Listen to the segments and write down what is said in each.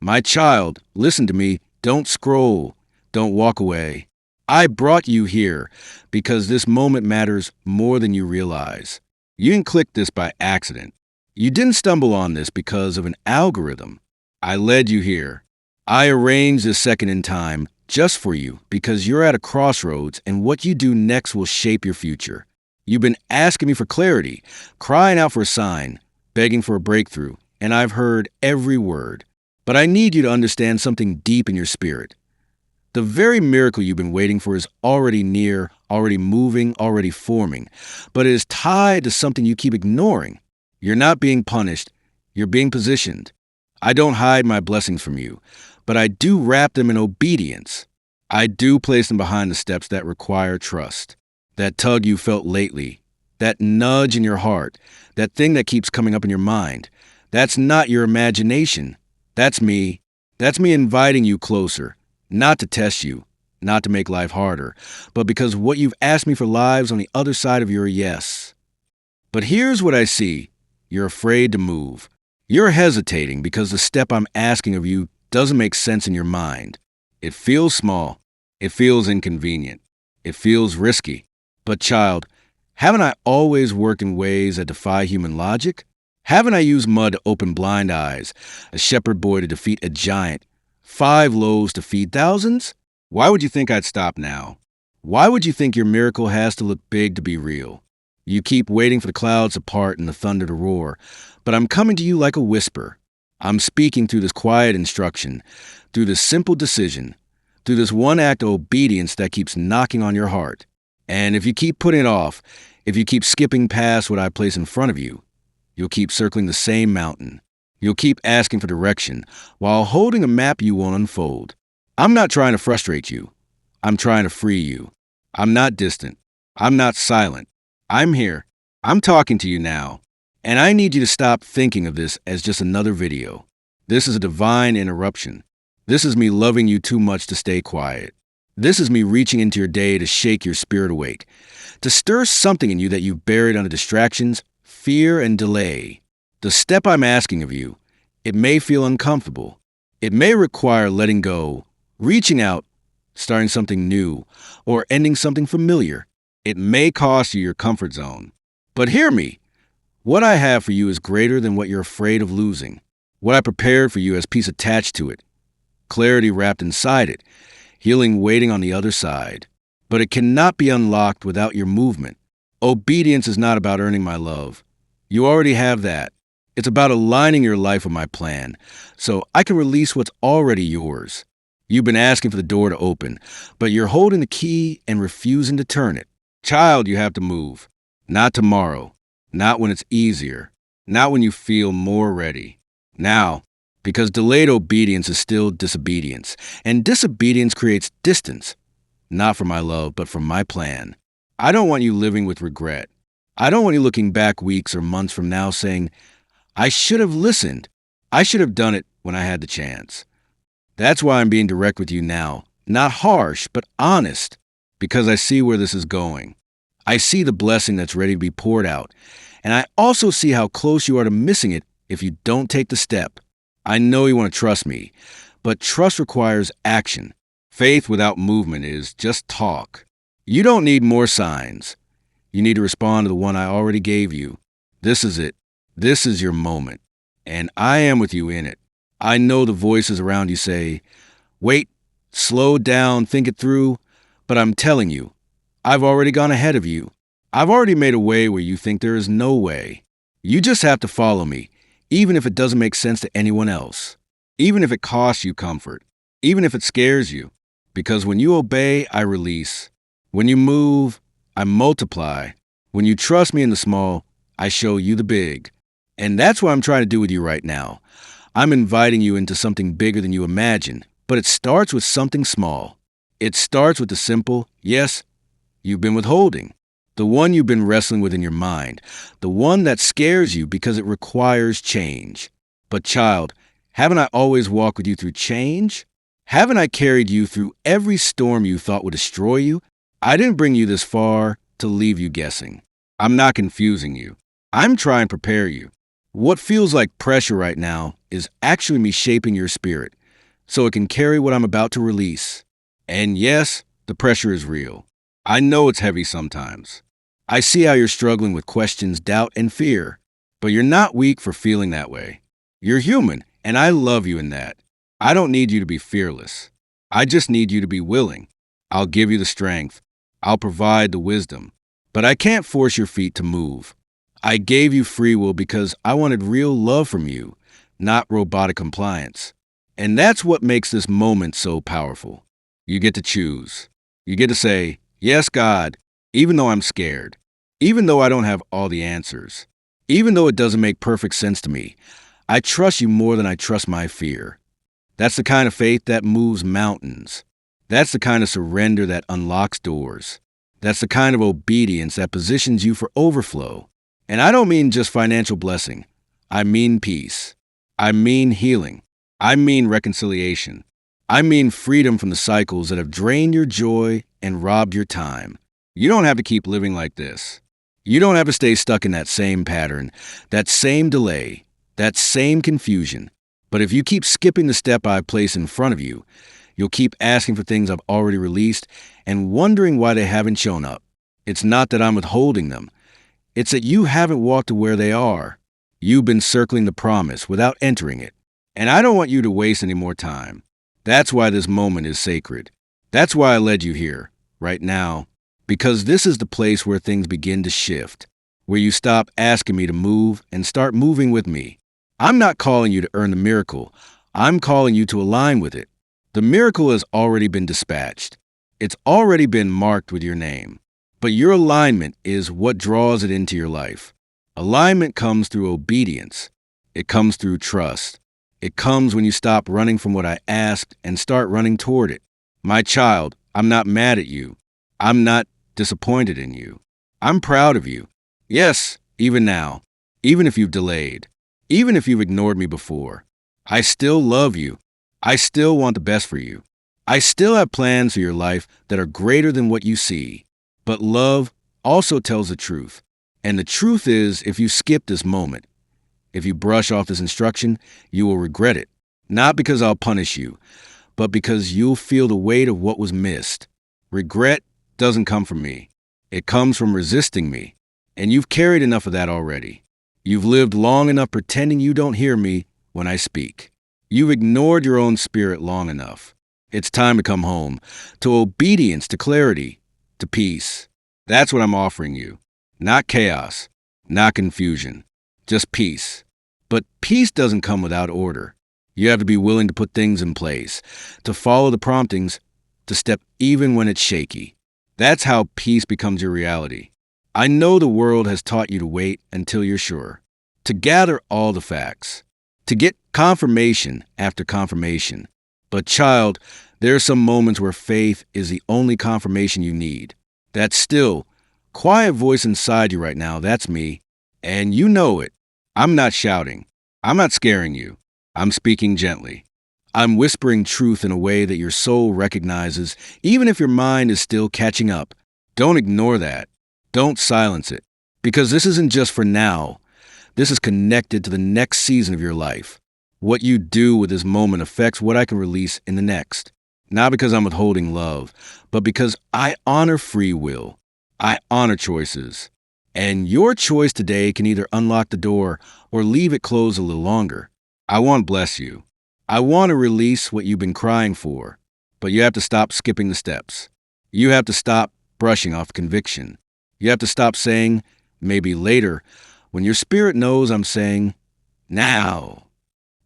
My child, listen to me. Don't scroll. Don't walk away. I brought you here because this moment matters more than you realize. You didn't click this by accident. You didn't stumble on this because of an algorithm. I led you here. I arranged this second in time just for you because you're at a crossroads and what you do next will shape your future. You've been asking me for clarity, crying out for a sign, begging for a breakthrough, and I've heard every word. But I need you to understand something deep in your spirit. The very miracle you've been waiting for is already near, already moving, already forming, but it is tied to something you keep ignoring. You're not being punished, you're being positioned. I don't hide my blessings from you, but I do wrap them in obedience. I do place them behind the steps that require trust. That tug you felt lately, that nudge in your heart, that thing that keeps coming up in your mind. That's not your imagination. That's me. That's me inviting you closer, not to test you, not to make life harder, but because what you've asked me for lives on the other side of your yes. But here's what I see. You're afraid to move. You're hesitating because the step I'm asking of you doesn't make sense in your mind. It feels small. It feels inconvenient. It feels risky. But child, haven't I always worked in ways that defy human logic? Haven't I used mud to open blind eyes, a shepherd boy to defeat a giant, 5 loaves to feed thousands? Why would you think I'd stop now? Why would you think your miracle has to look big to be real? You keep waiting for the clouds to part and the thunder to roar, but I'm coming to you like a whisper. I'm speaking through this quiet instruction, through this simple decision, through this one act of obedience that keeps knocking on your heart. And if you keep putting it off, if you keep skipping past what I place in front of you, you'll keep circling the same mountain. You'll keep asking for direction while holding a map you won't unfold. I'm not trying to frustrate you. I'm trying to free you. I'm not distant. I'm not silent. I'm here. I'm talking to you now. And I need you to stop thinking of this as just another video. This is a divine interruption. This is me loving you too much to stay quiet. This is me reaching into your day to shake your spirit awake, to stir something in you that you've buried under distractions, fear, and delay. The step I'm asking of you, it may feel uncomfortable. It may require letting go, reaching out, starting something new, or ending something familiar. It may cost you your comfort zone. But hear me. What I have for you is greater than what you're afraid of losing. What I prepared for you has peace attached to it, clarity wrapped inside it, healing waiting on the other side. But it cannot be unlocked without your movement. Obedience is not about earning my love. You already have that. It's about aligning your life with my plan, so I can release what's already yours. You've been asking for the door to open, but you're holding the key and refusing to turn it. Child, you have to move. Not tomorrow. Not when it's easier. Not when you feel more ready. Now. Because delayed obedience is still disobedience, and disobedience creates distance. Not from my love, but from my plan. I don't want you living with regret. I don't want you looking back weeks or months from now saying, I should have listened. I should have done it when I had the chance. That's why I'm being direct with you now. Not harsh, but honest. Because I see where this is going. I see the blessing that's ready to be poured out. And I also see how close you are to missing it if you don't take the step. I know you want to trust me, but trust requires action. Faith without movement is just talk. You don't need more signs. You need to respond to the one I already gave you. This is it. This is your moment. And I am with you in it. I know the voices around you say, wait, slow down, think it through. But I'm telling you, I've already gone ahead of you. I've already made a way where you think there is no way. You just have to follow me, even if it doesn't make sense to anyone else. Even if it costs you comfort. Even if it scares you. Because when you obey, I release. When you move, I multiply. When you trust me in the small, I show you the big. And that's what I'm trying to do with you right now. I'm inviting you into something bigger than you imagine, but it starts with something small. It starts with the simple, yes, you've been withholding. The one you've been wrestling with in your mind. The one that scares you because it requires change. But child, haven't I always walked with you through change? Haven't I carried you through every storm you thought would destroy you? I didn't bring you this far to leave you guessing. I'm not confusing you. I'm trying to prepare you. What feels like pressure right now is actually me shaping your spirit so it can carry what I'm about to release. And yes, the pressure is real. I know it's heavy sometimes. I see how you're struggling with questions, doubt, and fear. But you're not weak for feeling that way. You're human, and I love you in that. I don't need you to be fearless. I just need you to be willing. I'll give you the strength. I'll provide the wisdom. But I can't force your feet to move. I gave you free will because I wanted real love from you, not robotic compliance. And that's what makes this moment so powerful. You get to choose. You get to say, yes, God, even though I'm scared, even though I don't have all the answers, even though it doesn't make perfect sense to me, I trust you more than I trust my fear. That's the kind of faith that moves mountains. That's the kind of surrender that unlocks doors. That's the kind of obedience that positions you for overflow. And I don't mean just financial blessing. I mean peace. I mean healing. I mean reconciliation. I mean freedom from the cycles that have drained your joy and robbed your time. You don't have to keep living like this. You don't have to stay stuck in that same pattern, that same delay, that same confusion. But if you keep skipping the step I place in front of you, you'll keep asking for things I've already released and wondering why they haven't shown up. It's not that I'm withholding them. It's that you haven't walked to where they are. You've been circling the promise without entering it. And I don't want you to waste any more time. That's why this moment is sacred. That's why I led you here, right now. Because this is the place where things begin to shift, where you stop asking me to move and start moving with me. I'm not calling you to earn the miracle. I'm calling you to align with it. The miracle has already been dispatched. It's already been marked with your name. But your alignment is what draws it into your life. Alignment comes through obedience. It comes through trust. It comes when you stop running from what I asked and start running toward it. My child, I'm not mad at you. I'm not disappointed in you. I'm proud of you. Yes, even now, even if you've delayed, even if you've ignored me before, I still love you. I still want the best for you. I still have plans for your life that are greater than what you see. But love also tells the truth. And the truth is, if you skip this moment, if you brush off this instruction, you will regret it. Not because I'll punish you, but because you'll feel the weight of what was missed. Regret doesn't come from me. It comes from resisting me. And you've carried enough of that already. You've lived long enough pretending you don't hear me when I speak. You've ignored your own spirit long enough. It's time to come home, to obedience, to clarity, to peace. That's what I'm offering you. Not chaos, not confusion, just peace. But peace doesn't come without order. You have to be willing to put things in place, to follow the promptings, to step even when it's shaky. That's how peace becomes your reality. I know the world has taught you to wait until you're sure, to gather all the facts, to get confirmation after confirmation. But child, there are some moments where faith is the only confirmation you need. That still, quiet voice inside you right now, that's me. And you know it. I'm not shouting. I'm not scaring you. I'm speaking gently. I'm whispering truth in a way that your soul recognizes, even if your mind is still catching up. Don't ignore that. Don't silence it. Because this isn't just for now. This is connected to the next season of your life. What you do with this moment affects what I can release in the next. Not because I'm withholding love, but because I honor free will. I honor choices. And your choice today can either unlock the door or leave it closed a little longer. I want to bless you. I want to release what you've been crying for. But you have to stop skipping the steps. You have to stop brushing off conviction. You have to stop saying, maybe later, when your spirit knows I'm saying, now.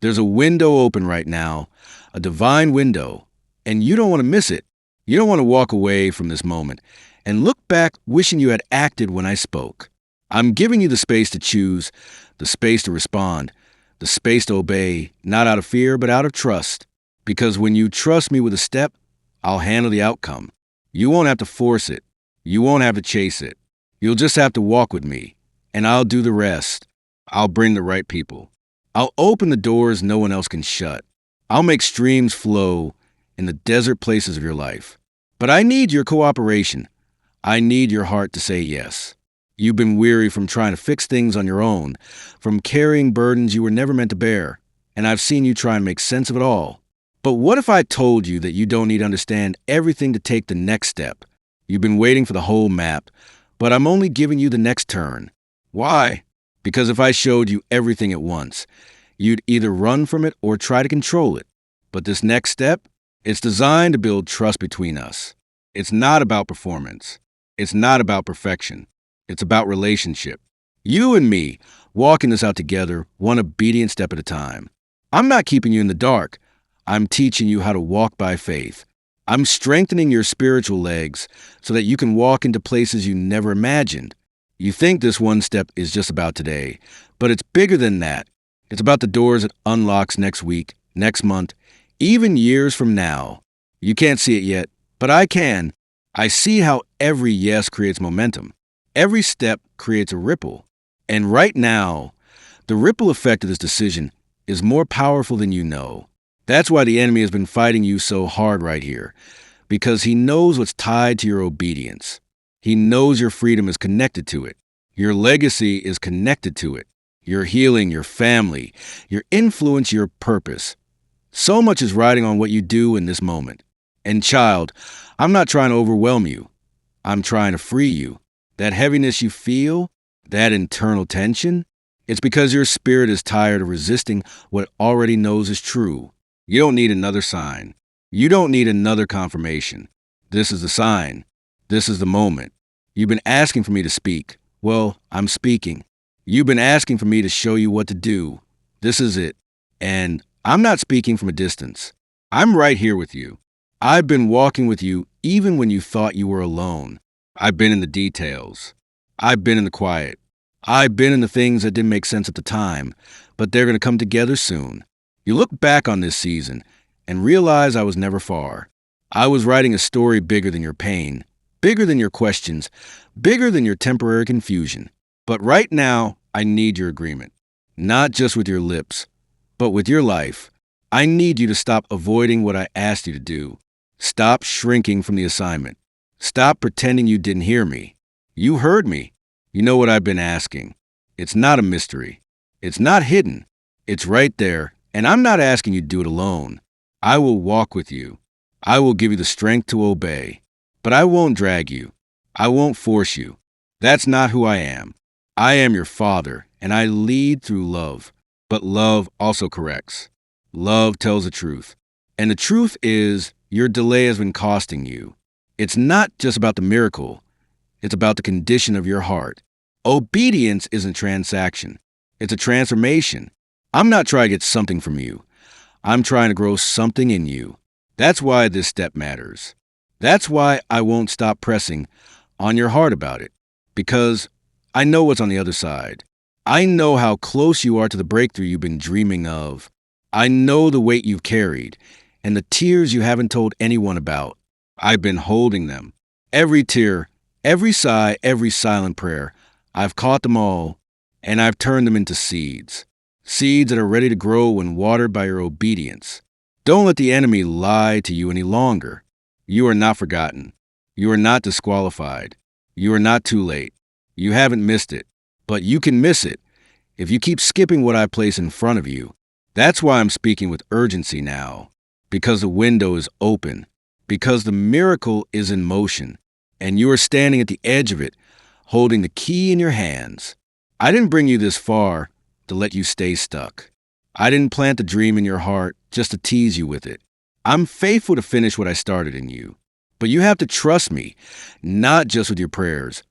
There's a window open right now, a divine window, and you don't want to miss it. You don't want to walk away from this moment and look back wishing you had acted when I spoke. I'm giving you the space to choose, the space to respond, the space to obey, not out of fear, but out of trust. Because when you trust me with a step, I'll handle the outcome. You won't have to force it. You won't have to chase it. You'll just have to walk with me, and I'll do the rest. I'll bring the right people. I'll open the doors no one else can shut. I'll make streams flow in the desert places of your life. But I need your cooperation. I need your heart to say yes. You've been weary from trying to fix things on your own, from carrying burdens you were never meant to bear, and I've seen you try and make sense of it all. But what if I told you that you don't need to understand everything to take the next step? You've been waiting for the whole map, but I'm only giving you the next turn. Why? Because if I showed you everything at once, you'd either run from it or try to control it. But this next step, it's designed to build trust between us. It's not about performance. It's not about perfection. It's about relationship. You and me, walking this out together, one obedient step at a time. I'm not keeping you in the dark. I'm teaching you how to walk by faith. I'm strengthening your spiritual legs so that you can walk into places you never imagined. You think this one step is just about today, but it's bigger than that. It's about the doors it unlocks next week, next month, even years from now. You can't see it yet, but I can. I see how every yes creates momentum. Every step creates a ripple. And right now, the ripple effect of this decision is more powerful than you know. That's why the enemy has been fighting you so hard right here, because he knows what's tied to your obedience. He knows your freedom is connected to it. Your legacy is connected to it. Your healing, your family, your influence, your purpose. So much is riding on what you do in this moment. And child, I'm not trying to overwhelm you. I'm trying to free you. That heaviness you feel, that internal tension, it's because your spirit is tired of resisting what it already knows is true. You don't need another sign. You don't need another confirmation. This is the sign. This is the moment. You've been asking for me to speak. Well, I'm speaking. You've been asking for me to show you what to do. This is it. And I'm not speaking from a distance. I'm right here with you. I've been walking with you even when you thought you were alone. I've been in the details. I've been in the quiet. I've been in the things that didn't make sense at the time, but they're going to come together soon. You look back on this season and realize I was never far. I was writing a story bigger than your pain, bigger than your questions, bigger than your temporary confusion. But right now, I need your agreement. Not just with your lips, but with your life. I need you to stop avoiding what I asked you to do. Stop shrinking from the assignment. Stop pretending you didn't hear me. You heard me. You know what I've been asking. It's not a mystery. It's not hidden. It's right there, and I'm not asking you to do it alone. I will walk with you. I will give you the strength to obey. But I won't drag you. I won't force you. That's not who I am. I am your father, and I lead through love. But love also corrects. Love tells the truth. And the truth is, your delay has been costing you. It's not just about the miracle. It's about the condition of your heart. Obedience isn't a transaction. It's a transformation. I'm not trying to get something from you. I'm trying to grow something in you. That's why this step matters. That's why I won't stop pressing on your heart about it. Because I know what's on the other side. I know how close you are to the breakthrough you've been dreaming of. I know the weight you've carried and the tears you haven't told anyone about. I've been holding them. Every tear, every sigh, every silent prayer. I've caught them all, and I've turned them into seeds. Seeds that are ready to grow when watered by your obedience. Don't let the enemy lie to you any longer. You are not forgotten. You are not disqualified. You are not too late. You haven't missed it, but you can miss it if you keep skipping what I place in front of you. That's why I'm speaking with urgency now, because the window is open, because the miracle is in motion, and you are standing at the edge of it, holding the key in your hands. I didn't bring you this far to let you stay stuck. I didn't plant the dream in your heart just to tease you with it. I'm faithful to finish what I started in you. But you have to trust me, not just with your prayers,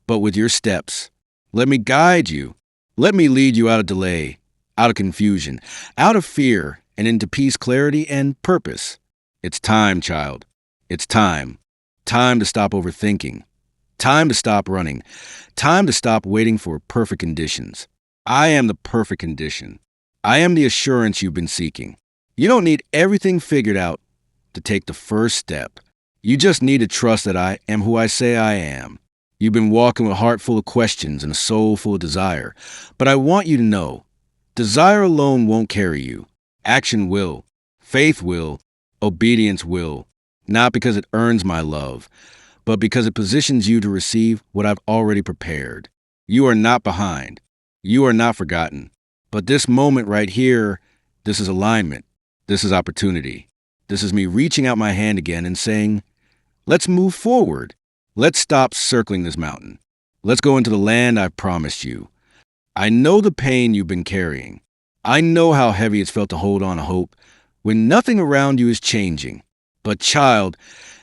but with your steps. Let me guide you. Let me lead you out of delay, out of confusion, out of fear, and into peace, clarity, and purpose. It's time, child. It's time. Time to stop overthinking. Time to stop running. Time to stop waiting for perfect conditions. I am the perfect condition. I am the assurance you've been seeking. You don't need everything figured out to take the first step. You just need to trust that I am who I say I am. You've been walking with a heart full of questions and a soul full of desire. But I want you to know, desire alone won't carry you. Action will. Faith will. Obedience will. Not because it earns my love, but because it positions you to receive what I've already prepared. You are not behind. You are not forgotten. But this moment right here, this is alignment. This is opportunity. This is me reaching out my hand again and saying, let's move forward. Let's stop circling this mountain. Let's go into the land I've promised you. I know the pain you've been carrying. I know how heavy it's felt to hold on to hope when nothing around you is changing. But child,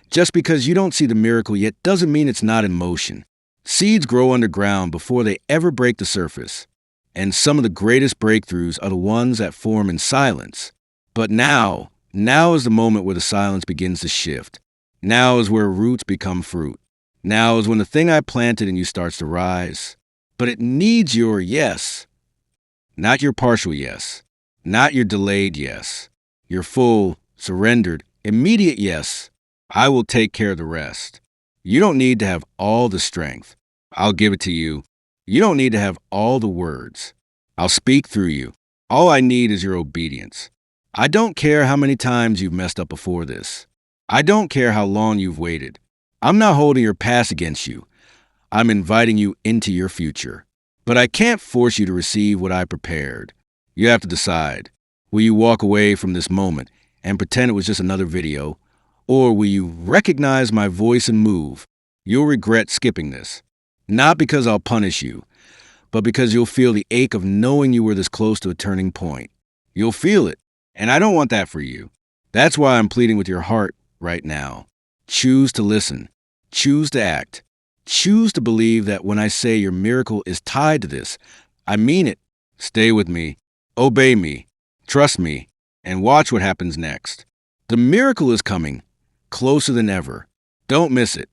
just because you don't see the miracle yet doesn't mean it's not in motion. Seeds grow underground before they ever break the surface. And some of the greatest breakthroughs are the ones that form in silence. But now is the moment where the silence begins to shift. Now is where roots become fruit. Now is when the thing I planted in you starts to rise. But it needs your yes, not your partial yes, not your delayed yes, your full, surrendered, immediate yes. I will take care of the rest. You don't need to have all the strength. I'll give it to you. You don't need to have all the words. I'll speak through you. All I need is your obedience. I don't care how many times you've messed up before this. I don't care how long you've waited. I'm not holding your past against you. I'm inviting you into your future. But I can't force you to receive what I prepared. You have to decide. Will you walk away from this moment and pretend it was just another video? Or will you recognize my voice and move? You'll regret skipping this. Not because I'll punish you, but because you'll feel the ache of knowing you were this close to a turning point. You'll feel it, and I don't want that for you. That's why I'm pleading with your heart right now. Choose to listen. Choose to act. Choose to believe that when I say your miracle is tied to this, I mean it. Stay with me. Obey me. Trust me. And watch what happens next. The miracle is coming, closer than ever. Don't miss it.